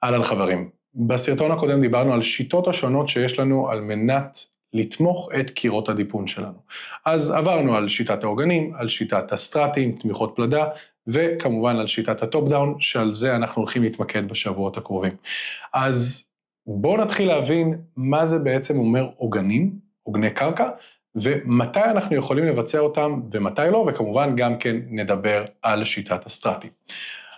אהלן חברים, בסרטון הקודם דיברנו על שיטות השונות שיש לנו על מנת לתמוך את קירות הדיפון שלנו. אז עברנו על שיטת העוגנים, על שיטת הסטרטים, תמיכות פלדה, וכמובן על שיטת הטופ דאון, שעל זה אנחנו הולכים להתמקד בשבועות הקרובים. אז בואו נתחיל להבין מה זה בעצם אומר עוגנים, עוגני קרקע, ומתי אנחנו יכולים לבצע אותם ומתי לא, וכמובן גם כן נדבר על שיטת הסטרטים.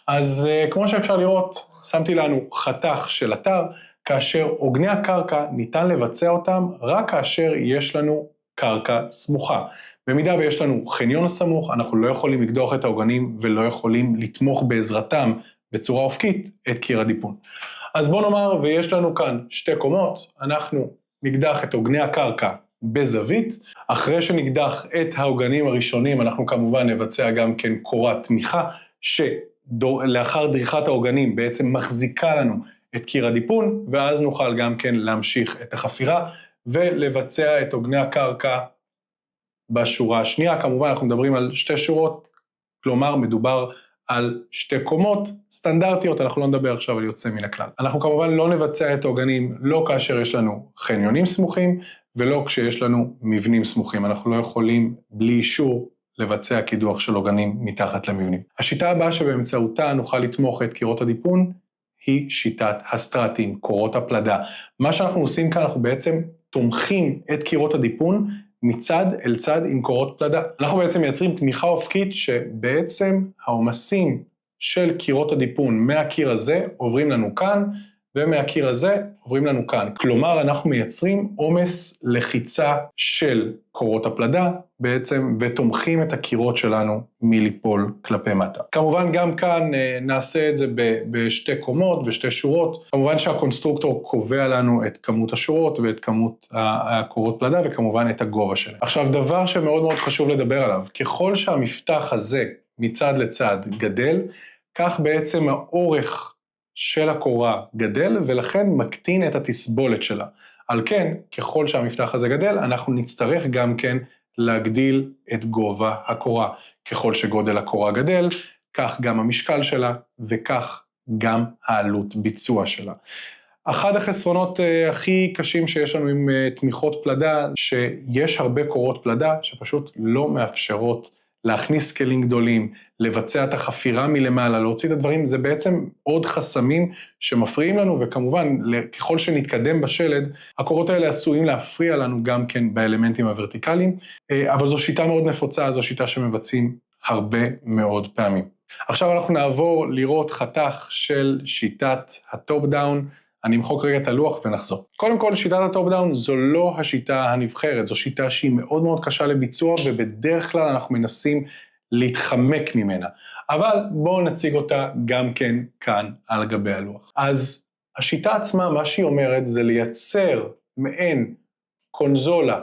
אז כמו שאפשר לראות, שמתי לנו חתך של אתר, כאשר עוגני הקרקע ניתן לבצע אותם רק כאשר יש לנו קרקע סמוכה. במידה ויש לנו חניון סמוך, אנחנו לא יכולים לקדוח את העוגנים ולא יכולים לתמוך בעזרתם בצורה אופקית את קיר הדיפון. אז בואו נאמר, ויש לנו כאן שתי קומות, אנחנו נקדח את עוגני הקרקע בזווית, אחרי שנקדח את העוגנים הראשונים, אנחנו כמובן נבצע גם כן קורת תמיכה, לאחר דריכת העוגנים בעצם מחזיקה לנו את קיר הדיפון, ואז נוכל גם כן להמשיך את החפירה, ולבצע את עוגני הקרקע בשורה השנייה. כמובן אנחנו מדברים על שתי שורות, כלומר מדובר על שתי קומות סטנדרטיות, אנחנו לא נדבר עכשיו על יוצא מן הכלל. אנחנו כמובן לא נבצע את העוגנים לא כאשר יש לנו חניונים סמוכים, ולא כשיש לנו מבנים סמוכים, אנחנו לא יכולים בלי אישור לבצע קידוח של עוגנים מתחת למבנים. השיטה הבאה שבאמצעותה נוכל לתמוך את קירות הדיפון, היא שיטת הסטרטים, קורות הפלדה. מה שאנחנו עושים כאן, אנחנו בעצם תומכים את קירות הדיפון מצד אל צד עם קורות פלדה. אנחנו בעצם מייצרים תמיכה אופקית שבעצם העומסים של קירות הדיפון מהקיר הזה עוברים לנו כאן, ומהקיר הזה עוברים לנו כאן. כלומר, אנחנו מייצרים עומס לחיצה של קורות הפלדה, בעצם, ותומכים את הקירות שלנו מליפול כלפי מטה. כמובן, גם כאן נעשה את זה בשתי קומות, בשתי שורות. כמובן שהקונסטרוקטור קובע לנו את כמות השורות ואת כמות הקורות פלדה, וכמובן את הגובה שלהם. עכשיו, דבר שמאוד מאוד חשוב לדבר עליו, ככל שהמפתח הזה מצד לצד גדל, כך בעצם האורך של הקורה גדל, ולכן מקטין את התסבולת שלה. על כן, ככל שהמפתח הזה גדל, אנחנו נצטרך גם כן להגדיל את גובה הקורה. ככל שגודל הקורה גדל, כך גם המשקל שלה, וכך גם העלות ביצוע שלה. אחד החסרונות הכי קשים שיש לנו עם תמיכות פלדה, שיש הרבה קורות פלדה שפשוט לא מאפשרות להכניס כלים גדולים, לבצע את החפירה מלמעלה, להוציא את הדברים, זה בעצם עוד חסמים שמפריעים לנו, וכמובן, ככל שנתקדם בשלד, הקורות האלה עשויים להפריע לנו גם כן באלמנטים הוורטיקליים, אבל זו שיטה מאוד נפוצה, זו שיטה שמבצעים הרבה מאוד פעמים. עכשיו אנחנו נעבור לראות חתך של שיטת הטופ דאון, אני אמחוק רגע את הלוח ונחזור. קודם כל, שיטת הטופ דאון זו לא השיטה הנבחרת, זו שיטה שהיא מאוד מאוד קשה לביצוע, ובדרך כלל אנחנו מנסים להתחמק ממנה. אבל בואו נציג אותה גם כן כאן על גבי הלוח. אז השיטה עצמה, מה שהיא אומרת זה לייצר מעין קונזולה,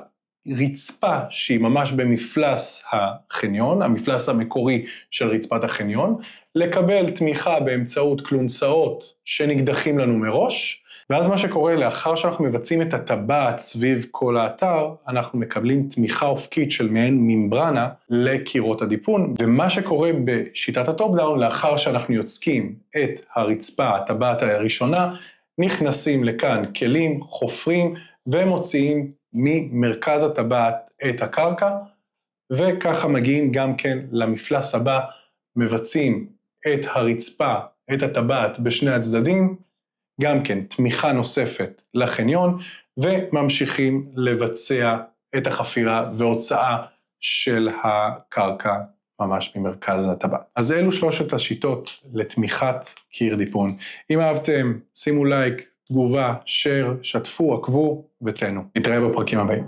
רצפה שהיא ממש במפלס החניון, המפלס המקורי של רצפת החניון, לקבל תמיכה באמצעות קלונסאות שנקדחים לנו מראש, ואז מה שקורה לאחר שאנחנו מבצעים את הטבעת סביב כל האתר, אנחנו מקבלים תמיכה אופקית של מעין ממברנה לקירות הדיפון, ומה שקורה בשיטת הטופ דאון, לאחר שאנחנו יוצקים את הרצפה, הטבעת הראשונה, נכנסים לכאן כלים, חופרים ומוציאים ממרכז הטבעת את הקרקע, וככה מגיעים גם כן למפלס הבא, מבצעים את הרצפה, את הטבעת בשני הצדדים, גם כן תמיכה נוספת לחניון, וממשיכים לבצע את החפירה והוצאה של הקרקע ממש ממרכז הטבעת. אז אלו שלושת השיטות לתמיכת קיר דיפון. אם אהבתם, שימו לייק, תגובה, share, שתפו, עקבו ותהנו. נתראה בפרקים הבאים.